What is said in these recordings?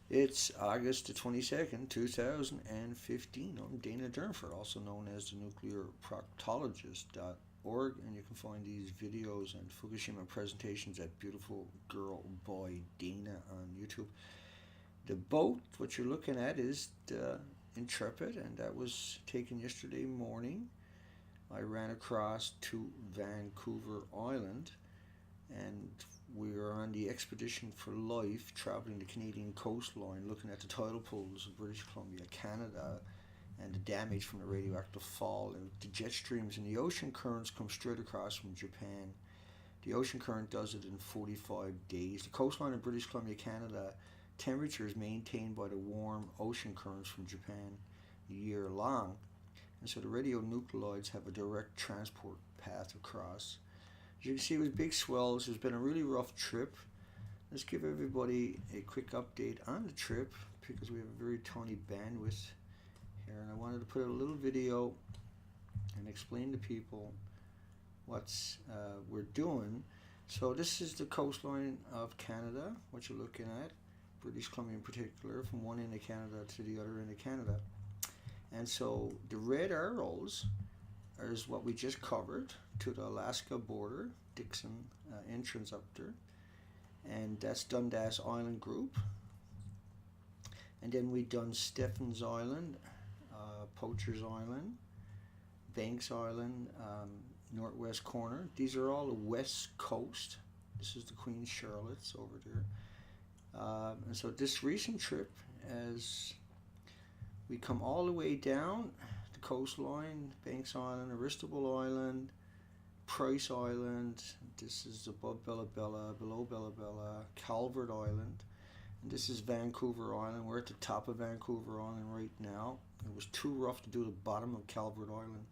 It's August the 22nd, 2015. I'm Dana Durnford, also known as the nuclear proctologist.org, and you can find these videos and Fukushima presentations at Beautiful Girl Boy Dana on YouTube. The boat, what you're looking at, is the Intrepid, and that was taken yesterday morning. I ran across to Vancouver Island, and we are on the Expedition for Life, traveling the Canadian coastline, looking at the tidal pools of British Columbia, Canada, and the damage from the radioactive fall. And the jet streams and the ocean currents come straight across from Japan. The ocean current does it in 45 days. The coastline of British Columbia, Canada, temperature is maintained by the warm ocean currents from Japan year long. And so the radionuclides have a direct transport path across. As you can see, with big swells, it's been a really rough trip. Let's give everybody a quick update on the trip because we have a very tiny bandwidth here, and I wanted to put a little video and explain to people what's we're doing. So this is the coastline of Canada, what you're looking at, British Columbia in particular, from one end of Canada to the other end of Canada. And so the red arrows is what we just covered to the Alaska border, Dixon entrance up there, and that's Dundas Island group. And then we done Stephens Island, Poacher's Island, Banks Island, northwest corner. These are all the west coast. This is the Queen Charlotte's over there. And so this recent trip, as we come all the way down the coastline, Banks Island, Aristobal Island, Price Island, this is above Bella Bella, below Bella Bella, Calvert Island, and this is Vancouver Island. We're at the top of Vancouver Island right now. It was too rough to do the bottom of Calvert Island,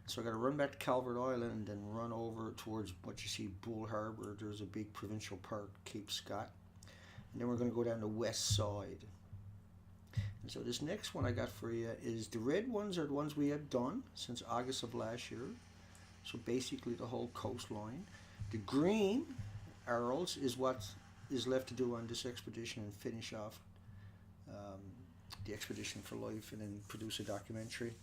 so I got to run back to Calvert Island and then run over towards what you see, Bull Harbor. There's a big provincial park, Cape Scott, and then we're going to go down the west side. And so this next one I got for you is the red ones are the ones we have done since August of last year. So basically the whole coastline. The green arrows is what is left to do on this expedition and finish off the Expedition for Life and then produce a documentary.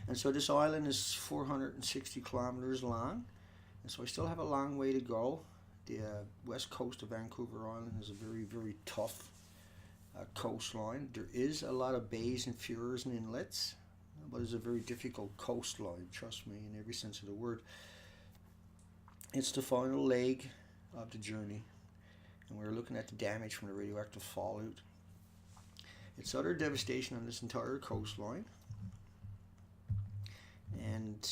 And so this island is 460 kilometers long, and so I still have a long way to go. The west coast of Vancouver Island is a very, very tough coastline. There is a lot of bays and fjords and inlets, but it's a very difficult coastline, trust me, in every sense of the word. It's the final leg of the journey, and we're looking at the damage from the radioactive fallout. It's utter devastation on this entire coastline, and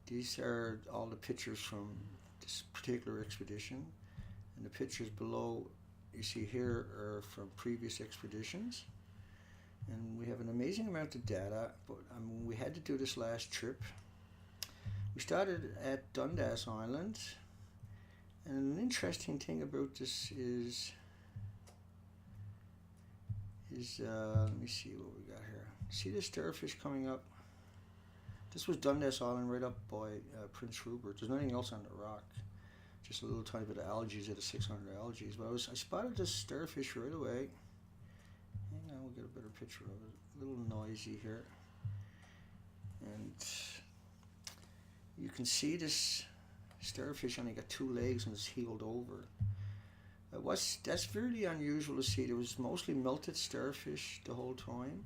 these are all the pictures from this particular expedition, and the pictures below you see here are from previous expeditions. And we have an amazing amount of data, but we had to do this last trip. We started at Dundas Island, and an interesting thing about this is let me see what we got here. See the starfish coming up? This was Dundas Island right up by Prince Rupert. There's nothing else on the rock. Just a little tiny bit of algae out of 600 algae. But I spotted this starfish right away. Hang on, we'll get a better picture of it. A little noisy here. And you can see this starfish only got 2 legs and it's healed over. That's very unusual to see. There was mostly melted starfish the whole time.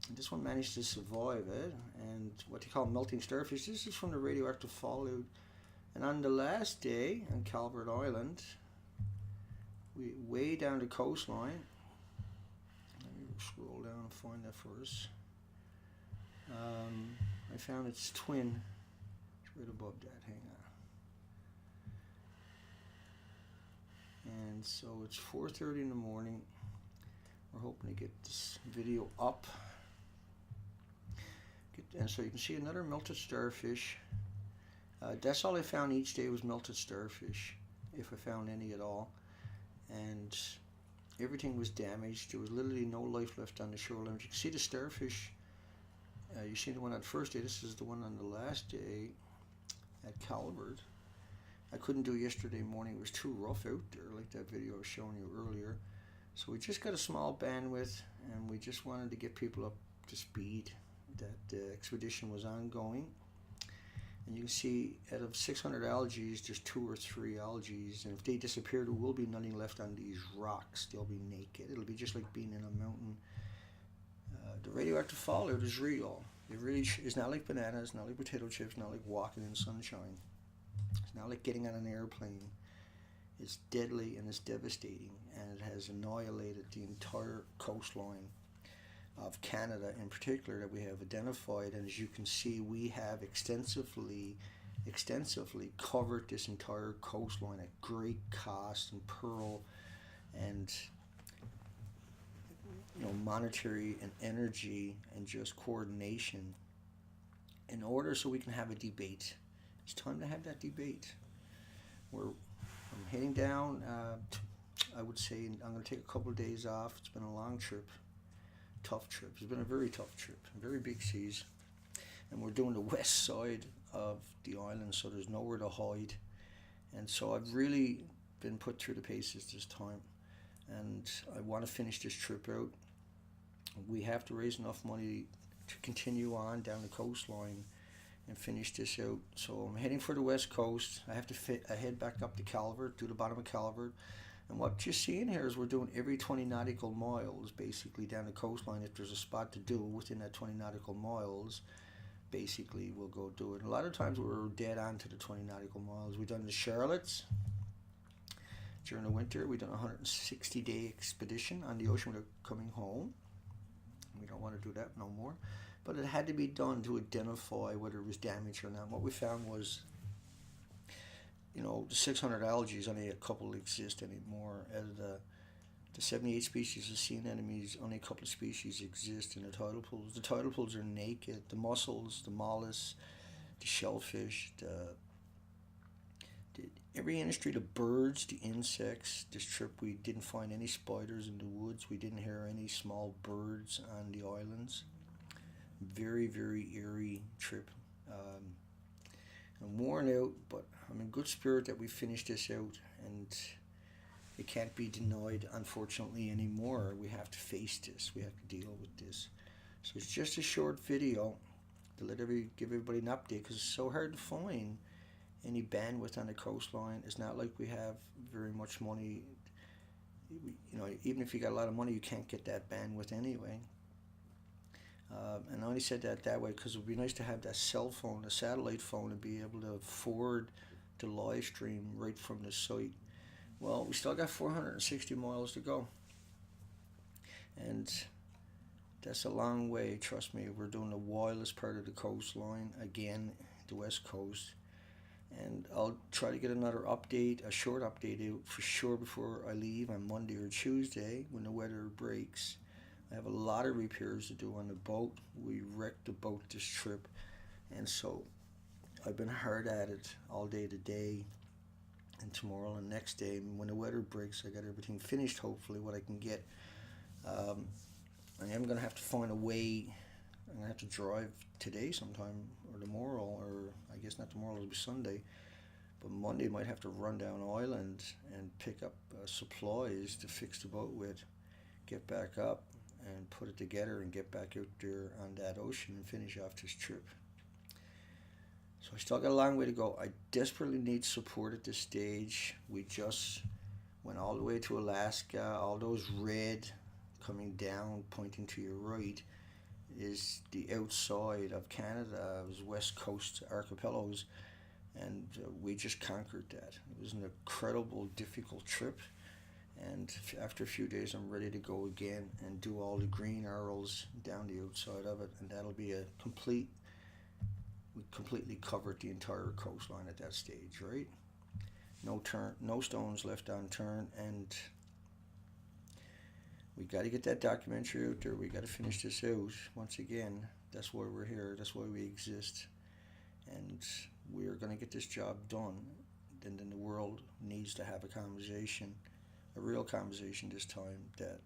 This one managed to survive it. And what they call melting starfish, this is from the radioactive fallout. And on the last day on Calvert Island, we way down the coastline. Let me scroll down and find that for us. I found its twin. It's right above that. Hang on. And so it's 4:30 in the morning. We're hoping to get this video up. And so you can see another melted starfish. That's all I found each day was melted starfish, if I found any at all. And everything was damaged. There was literally no life left on the shoreline. You can see the starfish. You see the one on the first day. This is the one on the last day at Calvert. I couldn't do yesterday morning. It was too rough out there, like that video I was showing you earlier. So we just got a small bandwidth, and we just wanted to get people up to speed that the expedition was ongoing. And you can see out of 600 algae, just 2 or 3 algae, and if they disappear, there will be nothing left on these rocks. They'll be naked. It'll be just like being in a mountain. The radioactive fallout is real. It really is not like bananas, not like potato chips, not like walking in sunshine. It's not like getting on an airplane. It's deadly and it's devastating, and it has annihilated the entire coastline of Canada in particular that we have identified. And as you can see, we have extensively covered this entire coastline at great cost and peril and monetary and energy and just coordination in order so we can have a debate. It's time to have that debate. I'm heading down. I would say I'm going to take a couple of days off. It's been a long trip. Tough trip. It's been a very tough trip. Very big seas. And we're doing the west side of the island, so there's nowhere to hide. And so I've really been put through the paces this time. And I want to finish this trip out. We have to raise enough money to continue on down the coastline and finish this out. So I'm heading for the west coast. I have to head back up to Calvert, to the bottom of Calvert. And what you're seeing here is we're doing every 20 nautical miles, basically, down the coastline. If there's a spot to do within that 20 nautical miles, basically, we'll go do it. And a lot of times we're dead on to the 20 nautical miles. We've done the Charlottes during the winter. We've done a 160-day expedition on the ocean without coming home. We don't want to do that no more. But it had to be done to identify whether it was damaged or not. What we found was, the 600 algae, only a couple exist anymore. Out of the 78 species of sea anemones, only a couple of species exist in the tidal pools. The tidal pools are naked. The mussels, the mollusks, the shellfish, every industry, the birds, the insects. This trip we didn't find any spiders in the woods. We didn't hear any small birds on the islands. Very, very eerie trip. I'm worn out, but I'm in good spirit that we finished this out, and it can't be denied, unfortunately, anymore. We have to face this. We have to deal with this. So it's just a short video to give everybody an update, because it's so hard to find any bandwidth on the coastline. It's not like we have very much money. Even if you got a lot of money, you can't get that bandwidth anyway. And I only said that way because it would be nice to have that cell phone, a satellite phone, and be able to forward the live stream right from the site. Well, we still got 460 miles to go. And that's a long way, trust me. We're doing the wildest part of the coastline, again, the west coast. And I'll try to get another update, a short update out for sure before I leave on Monday or Tuesday when the weather breaks. I have a lot of repairs to do on the boat. We wrecked the boat this trip, and so I've been hard at it all day today and tomorrow and next day. And when the weather breaks, I got everything finished, hopefully, what I can get. I am going to have to find a way. I'm going to have to drive today sometime or tomorrow, or I guess not tomorrow, it'll be Sunday. But Monday I might have to run down island and pick up supplies to fix the boat with, get back up and put it together and get back out there on that ocean and finish off this trip. So I still got a long way to go. I desperately need support at this stage. We just went all the way to Alaska. All those red coming down, pointing to your right, is the outside of Canada, it was west coast archipelagos, and we just conquered that. It was an incredible, difficult trip. And after a few days, I'm ready to go again and do all the green arrows down the outside of it. And that'll be we completely covered the entire coastline at that stage, right? No stones left unturned. And we got to get that documentary out there. We got to finish this out. Once again, that's why we're here. That's why we exist. And we're going to get this job done. And then the world needs to have a conversation. A real conversation this time, that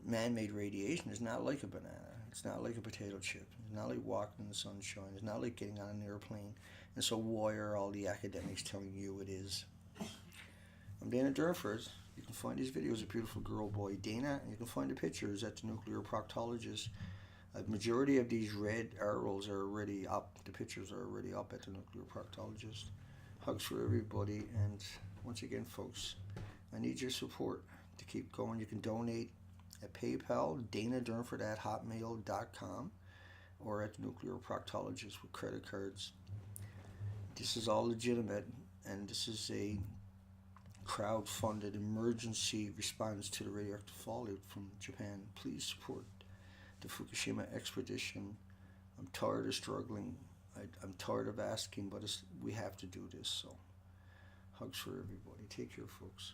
man-made radiation is not like a banana. It's not like a potato chip. It's not like walking in the sunshine. It's not like getting on an airplane. And so why are all the academics telling you it is? I'm Dana Durnford. You can find these videos of beautiful girl boy Dana, and you can find the pictures at the nuclear proctologist. A majority of these red arrows are already up. The pictures are already up at the nuclear proctologist. Hugs for everybody, and once again, folks, I need your support to keep going. You can donate at PayPal, danadurnford@hotmail.com, or at the nuclear proctologist with credit cards. This is all legitimate, and this is a crowd-funded emergency response to the radioactive fallout from Japan. Please support the Fukushima Expedition. I'm tired of struggling. I'm tired of asking, but we have to do this. So, hugs for everybody. Take care, folks.